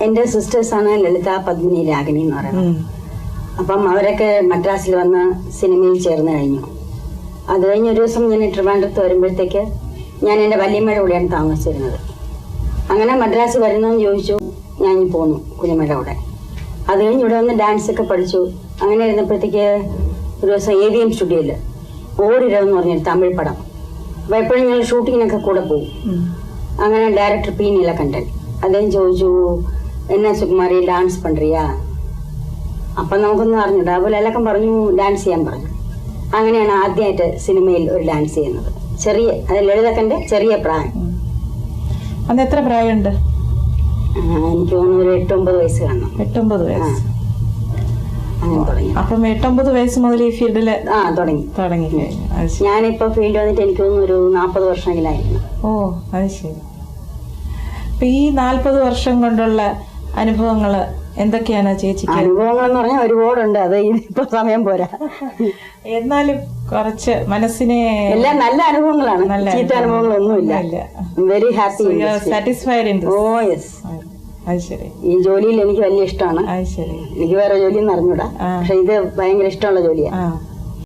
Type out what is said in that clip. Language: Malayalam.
എൻ്റെ സിസ്റ്റേഴ്സാണ് ലളിത, പത്മിനി, രാഗിണി എന്ന് പറയുന്നത്. അപ്പം അവരൊക്കെ മദ്രാസിൽ വന്ന് സിനിമയിൽ ചേർന്ന് കഴിഞ്ഞു. അത് കഴിഞ്ഞ് ഒരു ദിവസം ഞാൻ ട്രിവാൻഡ്രത്ത് വരുമ്പോഴത്തേക്ക് ഞാൻ എൻ്റെ വല്യമ്മയുടെ കൂടെയാണ് താമസിച്ചിരുന്നത്. അങ്ങനെ മദ്രാസ് വരുന്നതെന്ന് ചോദിച്ചു. ഞാൻ പോന്നു കുഞ്ഞമ്മയുടെ കൂടെ. അത് കഴിഞ്ഞ് ഇവിടെ വന്ന് ഡാൻസൊക്കെ പഠിച്ചു. അങ്ങനെ ഇരുന്നപ്പോഴത്തേക്ക് ഒരു ദിവസം AVM സ്റ്റുഡിയോയിൽ ഓടിരവെന്ന് പറഞ്ഞൊരു തമിഴ് പടം. അപ്പോൾ എപ്പോഴും ഞങ്ങൾ ഷൂട്ടിങ്ങിനൊക്കെ കൂടെ പോകും. അങ്ങനെ ഡയറക്ടർ P. നീലകണ്ഠൻ അദ്ദേഹം ചോദിച്ചു, എന്നാ സുകുമാരി ഡാൻസ് പண்றியா? അപ്പം നമുക്കൊന്നും അറിഞ്ഞില്ല. അപ്പോൾ എല്ലാവർക്കും പറഞ്ഞു ഡാൻസ് ചെയ്യാൻ പറഞ്ഞു. അങ്ങനെയാണ് ആദ്യമായിട്ട് സിനിമയിൽ ഒരു ഡാൻസ് ചെയ്യുന്നത്. ചെറിയ ലളിതക്കൻ്റെ ചെറിയ പ്രായം. അന്ന് എത്ര പ്രായമുണ്ട്? എനിക്ക് തോന്നുന്നു ഒരു 8-9 വയസ്സ് കാണണം. 8-9 വയസ്സ്. അങ്ങനെ തുടങ്ങി. അപ്പം 8-9 വയസ്സ് മുതൽ ഈ ഫീൽഡിൽ തുടങ്ങി. ഞാനിപ്പോ ഫീൽഡ് വന്നിട്ട് എനിക്ക് തോന്നുന്നു ഒരു 40 വർഷമെങ്കിലായിരുന്നു. ഓ, അത് ശരി. അപ്പൊ ഈ 40 വർഷം കൊണ്ടുള്ള അനുഭവങ്ങള് എന്തൊക്കെയാണ് ചേച്ചിക്ക്? അനുഭവങ്ങൾ എന്ന് പറഞ്ഞാൽ ഒരുപാടുണ്ട്. അത് ഇപ്പൊ സമയം പോരാ. എന്നാലും കുറച്ച് മനസ്സിനെ എല്ലാം നല്ല അനുഭവങ്ങളാണ്. ചീത്ത അനുഭവങ്ങളൊന്നുമില്ല. Very happy, satisfied. Oh yes. അത് ശരി. ഈ ജോലിയിൽ എനിക്ക് വലിയ ഇഷ്ടമാണ്. അത് ശരി. എനിക്ക് വേറെ ജോലിയൊന്നും അറിഞ്ഞൂടാ, പക്ഷെ ഇത് ഭയങ്കര ഇഷ്ടമുള്ള ജോലിയാണ്.